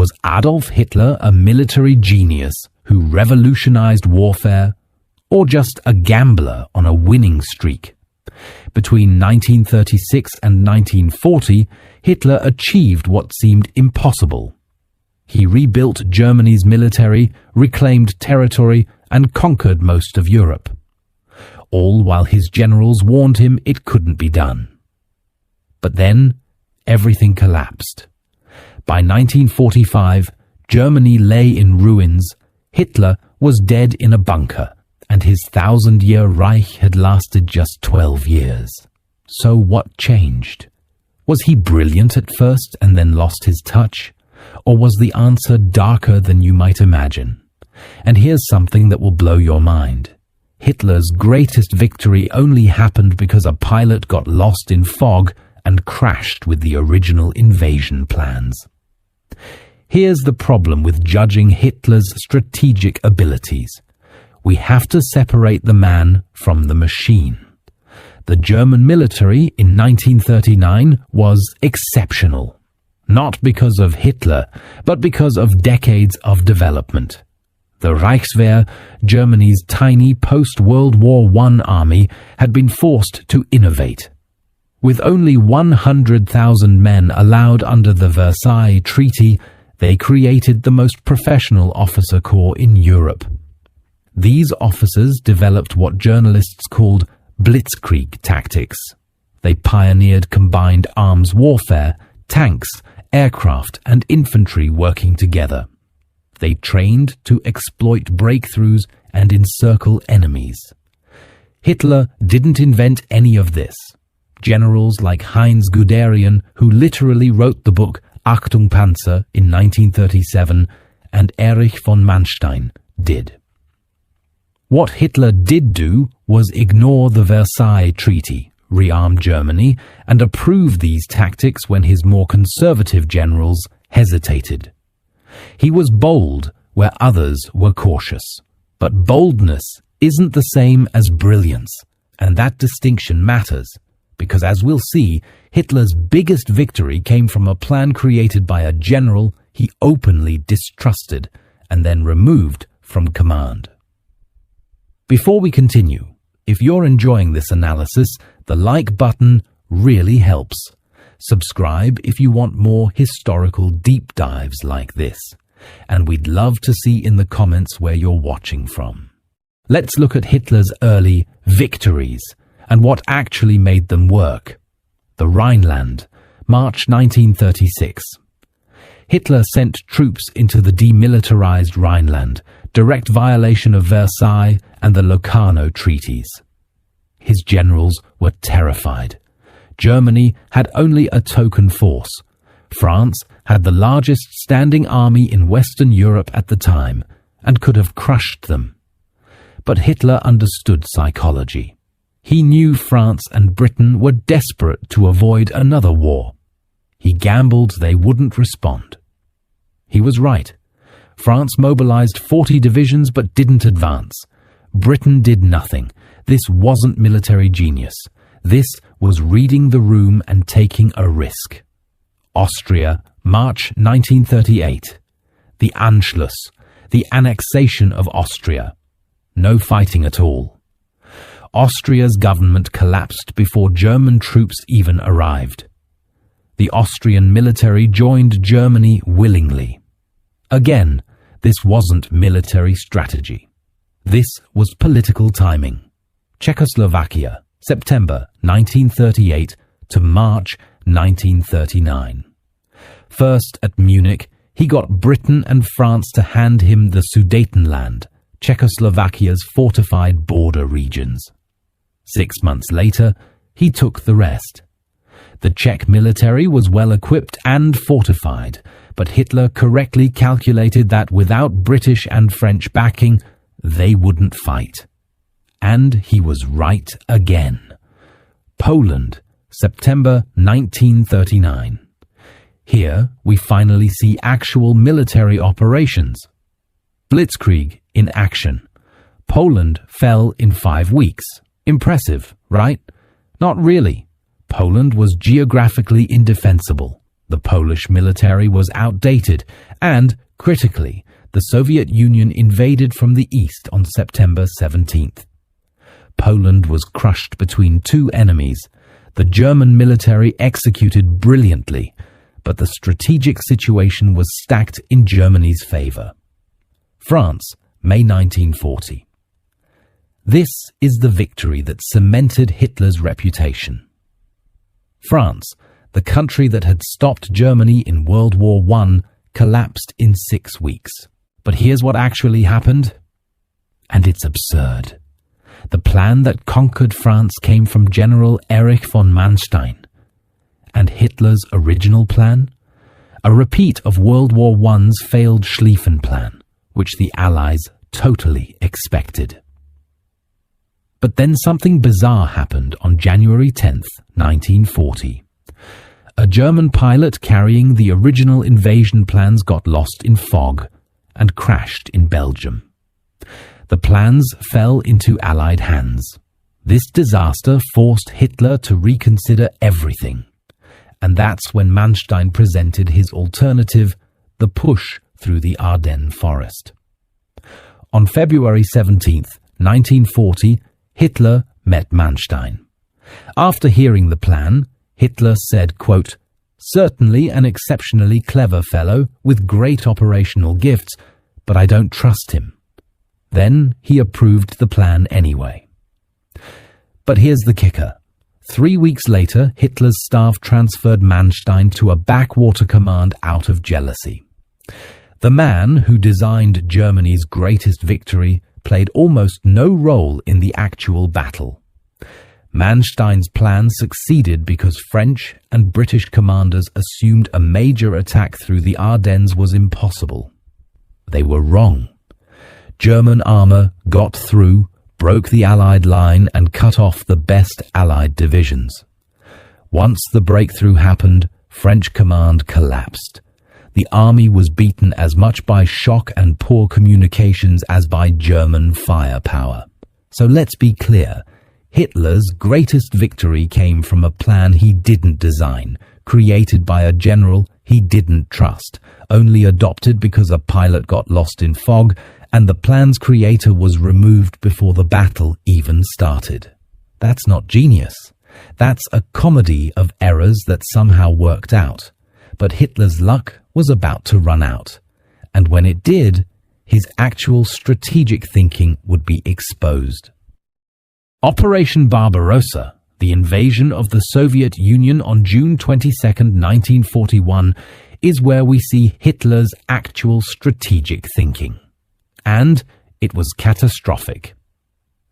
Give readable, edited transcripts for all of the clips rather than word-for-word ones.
Was Adolf Hitler a military genius who revolutionized warfare, or just a gambler on a winning streak? Between 1936 and 1940, Hitler achieved what seemed impossible. He rebuilt Germany's military, reclaimed territory, and conquered most of Europe. All while his generals warned him it couldn't be done. But then, everything collapsed. By 1945, Germany lay in ruins, Hitler was dead in a bunker, and his 1,000-year Reich had lasted just 12 years. So what changed? Was he brilliant at first and then lost his touch? Or was the answer darker than you might imagine? And here's something that will blow your mind. Hitler's greatest victory only happened because a pilot got lost in fog and crashed with the original invasion plans. Here's the problem with judging Hitler's strategic abilities. We have to separate the man from the machine. The German military in 1939 was exceptional. Not because of Hitler, but because of decades of development. The Reichswehr, Germany's tiny post-World War I army, had been forced to innovate. With only 100,000 men allowed under the Versailles Treaty, they created the most professional officer corps in Europe. These officers developed what journalists called Blitzkrieg tactics. They pioneered combined arms warfare, tanks, aircraft, and infantry working together. They trained to exploit breakthroughs and encircle enemies. Hitler didn't invent any of this. Generals like Heinz Guderian, who literally wrote the book Achtung Panzer in 1937, and Erich von Manstein did. What Hitler did do was ignore the Versailles Treaty, rearm Germany, and approve these tactics when his more conservative generals hesitated. He was bold where others were cautious. But boldness isn't the same as brilliance, and that distinction matters, because as we'll see, Hitler's biggest victory came from a plan created by a general he openly distrusted and then removed from command. Before we continue, if you're enjoying this analysis, the like button really helps. Subscribe if you want more historical deep dives like this, and we'd love to see in the comments where you're watching from. Let's look at Hitler's early victories and what actually made them work. The Rhineland, March 1936. Hitler sent troops into the demilitarized Rhineland, direct violation of Versailles and the Locarno treaties. His generals were terrified. Germany had only a token force. France had the largest standing army in Western Europe at the time and could have crushed them. But Hitler understood psychology. He knew France and Britain were desperate to avoid another war. He gambled they wouldn't respond. He was right. France mobilized 40 divisions but didn't advance. Britain did nothing. This wasn't military genius. This was reading the room and taking a risk. Austria, March 1938. The Anschluss, the annexation of Austria. No fighting at all. Austria's government collapsed before German troops even arrived. The Austrian military joined Germany willingly. Again, this wasn't military strategy. This was political timing. Czechoslovakia, September 1938 to March 1939. First at Munich, he got Britain and France to hand him the Sudetenland, Czechoslovakia's fortified border regions. 6 months later, he took the rest. The Czech military was well equipped and fortified, but Hitler correctly calculated that without British and French backing, they wouldn't fight. And he was right again. Poland, September 1939. Here we finally see actual military operations. Blitzkrieg in action. Poland fell in 5 weeks. Impressive, right? Not really. Poland was geographically indefensible. The Polish military was outdated, and, critically, the Soviet Union invaded from the east on September 17th. Poland was crushed between two enemies. The German military executed brilliantly, but the strategic situation was stacked in Germany's favor. France, May 1940. This is the victory that cemented Hitler's reputation. France, the country that had stopped Germany in World War I, collapsed in 6 weeks. But here's what actually happened, and it's absurd. The plan that conquered France came from General Erich von Manstein. And Hitler's original plan? A repeat of World War I's failed Schlieffen Plan, which the Allies totally expected. But then something bizarre happened on January 10th, 1940. A German pilot carrying the original invasion plans got lost in fog and crashed in Belgium. The plans fell into Allied hands. This disaster forced Hitler to reconsider everything. And that's when Manstein presented his alternative, the push through the Ardennes forest. On February 17th, 1940, Hitler met Manstein. After hearing the plan, Hitler said, quote, "Certainly an exceptionally clever fellow with great operational gifts, but I don't trust him." Then he approved the plan anyway. But here's the kicker. 3 weeks later, Hitler's staff transferred Manstein to a backwater command out of jealousy. The man who designed Germany's greatest victory played almost no role in the actual battle. Manstein's plan succeeded because French and British commanders assumed a major attack through the Ardennes was impossible. They were wrong. German armor got through, broke the Allied line, and cut off the best Allied divisions. Once the breakthrough happened, French command collapsed. The army was beaten as much by shock and poor communications as by German firepower. So let's be clear. Hitler's greatest victory came from a plan he didn't design, created by a general he didn't trust, only adopted because a pilot got lost in fog, and the plan's creator was removed before the battle even started. That's not genius. That's a comedy of errors that somehow worked out. But Hitler's luck was about to run out. And when it did, his actual strategic thinking would be exposed. Operation Barbarossa, the invasion of the Soviet Union on June 22, 1941, is where we see Hitler's actual strategic thinking. And it was catastrophic.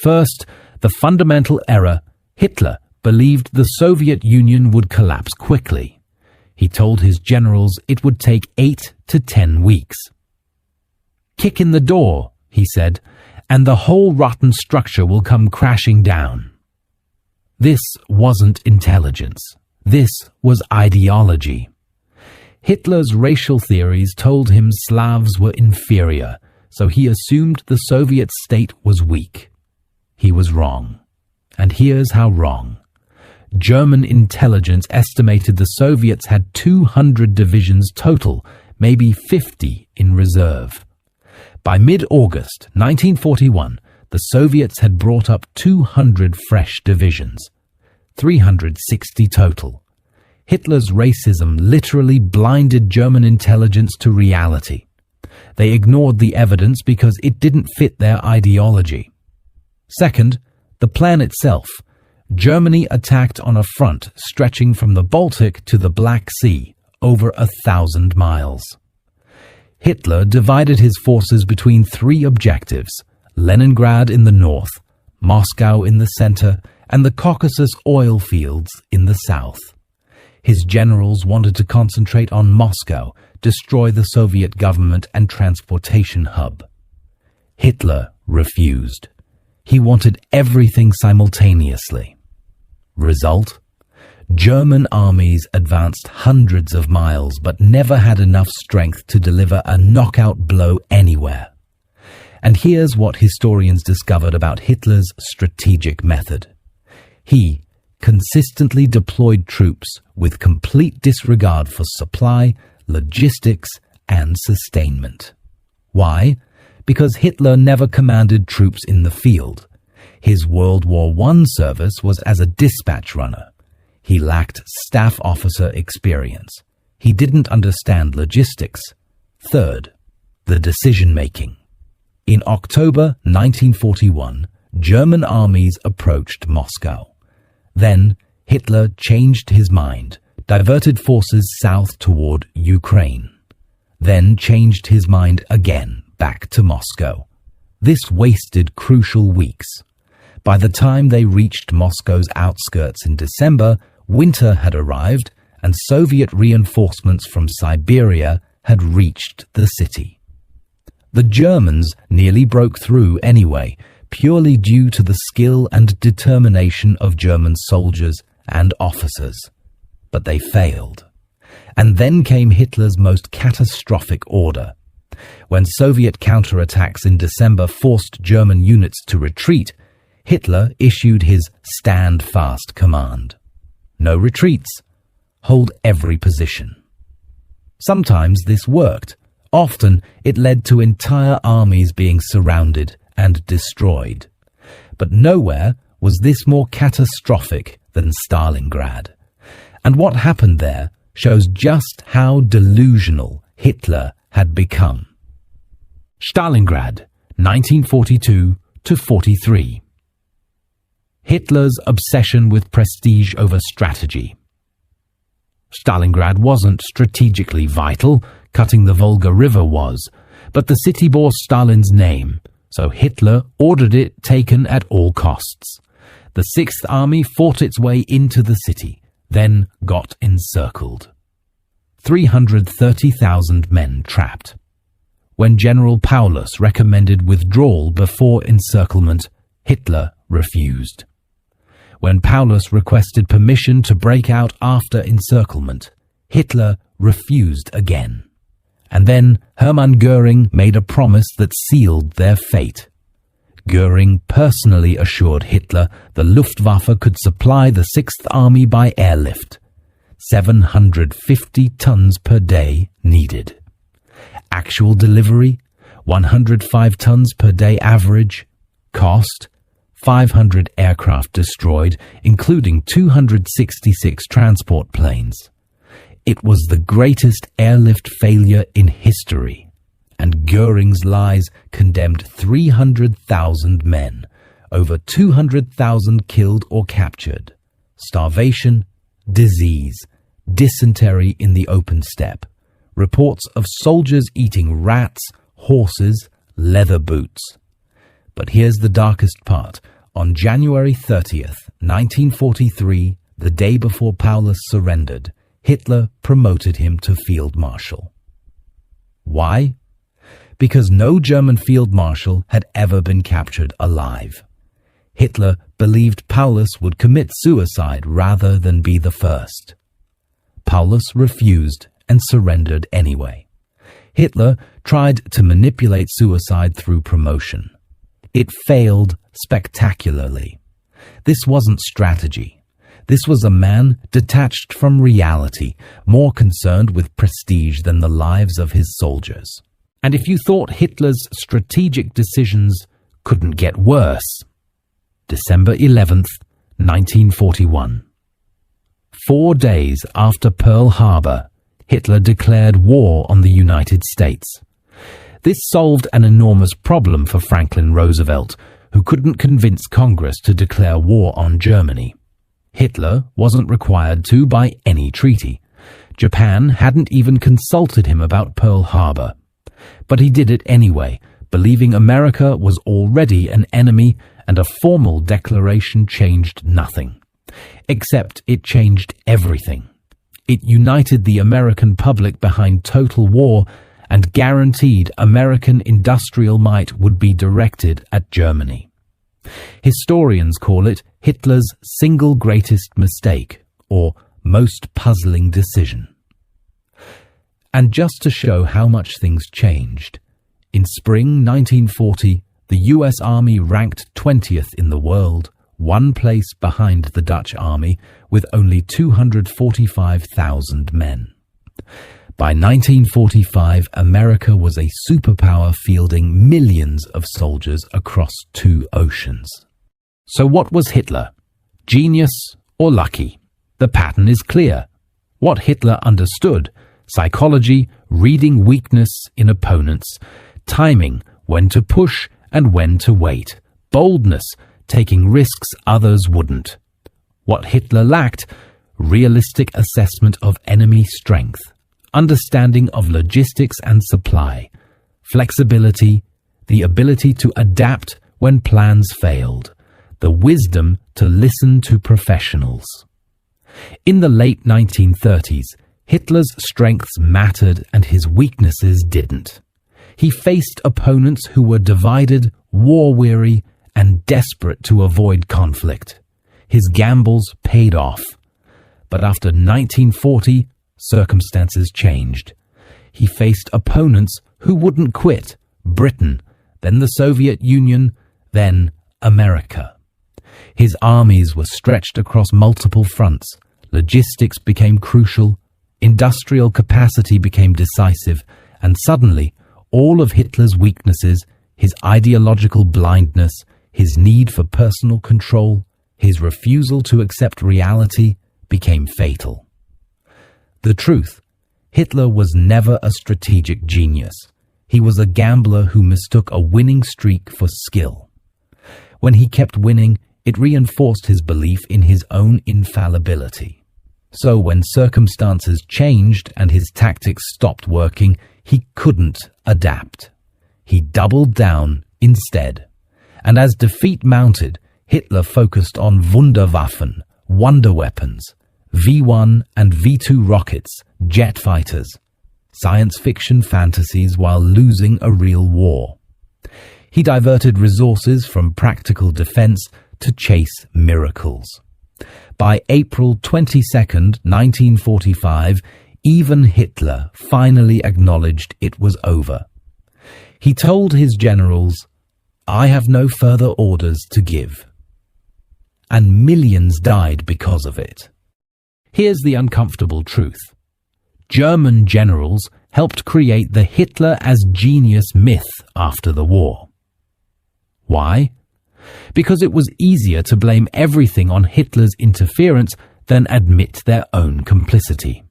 First, the fundamental error: Hitler believed the Soviet Union would collapse quickly. He told his generals it would take 8 to 10 weeks. "Kick in the door," he said, "and the whole rotten structure will come crashing down." This wasn't intelligence. This was ideology. Hitler's racial theories told him Slavs were inferior, so he assumed the Soviet state was weak. He was wrong. And here's how wrong. German intelligence estimated the Soviets had 200 divisions total, maybe 50 in reserve. By mid-August 1941, the Soviets had brought up 200 fresh divisions, 360 total. Hitler's racism literally blinded German intelligence to reality. They ignored the evidence because it didn't fit their ideology. Second, the plan itself. Germany attacked on a front stretching from the Baltic to the Black Sea, over 1,000 miles. Hitler divided his forces between 3 objectives: Leningrad in the north, Moscow in the center, and the Caucasus oil fields in the south. His generals wanted to concentrate on Moscow, destroy the Soviet government and transportation hub. Hitler refused. He wanted everything simultaneously. Result? German armies advanced hundreds of miles but never had enough strength to deliver a knockout blow anywhere. And here's what historians discovered about Hitler's strategic method. He consistently deployed troops with complete disregard for supply, logistics, and sustainment. Why? Because Hitler never commanded troops in the field. His World War I service was as a dispatch runner. He lacked staff officer experience. He didn't understand logistics. Third, the decision-making. In October 1941, German armies approached Moscow. Then Hitler changed his mind, diverted forces south toward Ukraine. Then changed his mind again back to Moscow. This wasted crucial weeks. By the time they reached Moscow's outskirts in December, winter had arrived and Soviet reinforcements from Siberia had reached the city. The Germans nearly broke through anyway, purely due to the skill and determination of German soldiers and officers. But they failed. And then came Hitler's most catastrophic order. When Soviet counterattacks in December forced German units to retreat, Hitler issued his stand fast command. No retreats. Hold every position. Sometimes this worked. Often it led to entire armies being surrounded and destroyed. But nowhere was this more catastrophic than Stalingrad. And what happened there shows just how delusional Hitler had become. Stalingrad, 1942-43. Hitler's obsession with prestige over strategy. Stalingrad wasn't strategically vital, cutting the Volga River was, but the city bore Stalin's name, so Hitler ordered it taken at all costs. The Sixth Army fought its way into the city, then got encircled. 330,000 men trapped. When General Paulus recommended withdrawal before encirclement, Hitler refused. When Paulus requested permission to break out after encirclement, Hitler refused again. And then Hermann Göring made a promise that sealed their fate. Göring personally assured Hitler the Luftwaffe could supply the Sixth Army by airlift. 750 tons per day needed. Actual delivery, 105 tons per day average. Cost, 500 aircraft destroyed, including 266 transport planes. It was the greatest airlift failure in history, and Göring's lies condemned 300,000 men, over 200,000 killed or captured, starvation, disease, dysentery in the open steppe, reports of soldiers eating rats, horses, leather boots. But here's the darkest part. On January 30th, 1943, the day before Paulus surrendered, Hitler promoted him to Field Marshal. Why? Because no German Field Marshal had ever been captured alive. Hitler believed Paulus would commit suicide rather than be the first. Paulus refused and surrendered anyway. Hitler tried to manipulate suicide through promotion. It failed spectacularly. This wasn't strategy. This was a man detached from reality, more concerned with prestige than the lives of his soldiers. And if you thought Hitler's strategic decisions couldn't get worse, December 11th, 1941. 4 days after Pearl Harbor, Hitler declared war on the United States. This solved an enormous problem for Franklin Roosevelt, who couldn't convince Congress to declare war on Germany. Hitler wasn't required to by any treaty. Japan hadn't even consulted him about Pearl Harbor. But he did it anyway, believing America was already an enemy, and a formal declaration changed nothing. Except it changed everything. It united the American public behind total war and guaranteed American industrial might would be directed at Germany. Historians call it Hitler's single greatest mistake, or most puzzling decision. And just to show how much things changed, in spring 1940, the US Army ranked 20th in the world, one place behind the Dutch army with only 245,000 men. By 1945, America was a superpower fielding millions of soldiers across 2 oceans. So what was Hitler? Genius or lucky? The pattern is clear. What Hitler understood: psychology, reading weakness in opponents, timing, when to push and when to wait, boldness, taking risks others wouldn't. What Hitler lacked: realistic assessment of enemy strength, understanding of logistics and supply, flexibility, the ability to adapt when plans failed, the wisdom to listen to professionals. In the late 1930s, Hitler's strengths mattered and his weaknesses didn't. He faced opponents who were divided, war-weary, and desperate to avoid conflict. His gambles paid off. But after 1940, circumstances changed. He faced opponents who wouldn't quit: Britain, then the Soviet Union, then America. His armies were stretched across multiple fronts. Logistics became crucial, industrial capacity became decisive, and suddenly all of Hitler's weaknesses, his ideological blindness, his need for personal control, his refusal to accept reality, became fatal. The truth: Hitler was never a strategic genius. He was a gambler who mistook a winning streak for skill. When he kept winning, it reinforced his belief in his own infallibility. So when circumstances changed and his tactics stopped working, he couldn't adapt. He doubled down instead. And as defeat mounted, Hitler focused on Wunderwaffen, wonder weapons, V-1 and V-2 rockets, jet fighters, science fiction fantasies while losing a real war. He diverted resources from practical defense to chase miracles. By April 22, 1945, even Hitler finally acknowledged it was over. He told his generals, "I have no further orders to give." And millions died because of it. Here's the uncomfortable truth. German generals helped create the Hitler as genius myth after the war. Why? Because it was easier to blame everything on Hitler's interference than admit their own complicity.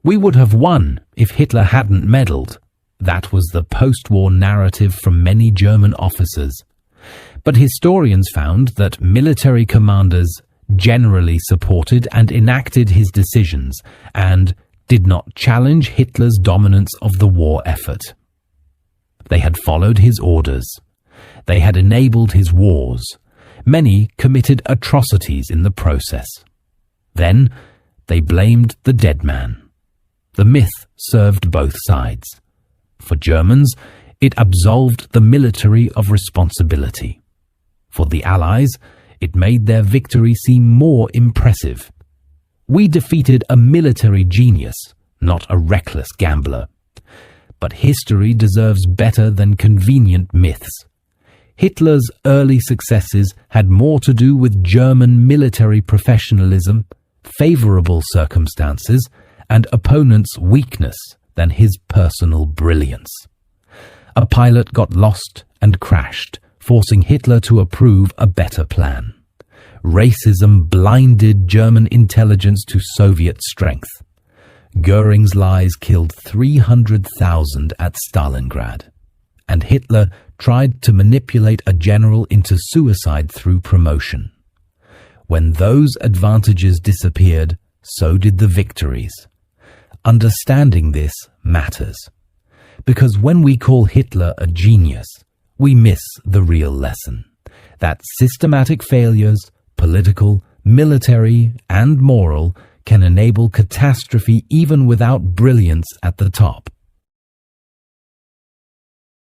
We would have won if Hitler hadn't meddled. That was the post-war narrative from many German officers. But historians found that military commanders generally supported and enacted his decisions and did not challenge Hitler's dominance of the war effort. They had followed his orders. They had enabled his wars. Many committed atrocities in the process. Then they blamed the dead man. The myth served both sides. For Germans, it absolved the military of responsibility. For the Allies, it made their victory seem more impressive. We defeated a military genius, not a reckless gambler. But history deserves better than convenient myths. Hitler's early successes had more to do with German military professionalism, favorable circumstances, and opponents' weakness than his personal brilliance. A pilot got lost and crashed, forcing Hitler to approve a better plan. Racism blinded German intelligence to Soviet strength. Goering's lies killed 300,000 at Stalingrad. And Hitler tried to manipulate a general into suicide through promotion. When those advantages disappeared, so did the victories. Understanding this matters. Because when we call Hitler a genius, we miss the real lesson. That systematic failures, political, military, and moral, can enable catastrophe even without brilliance at the top.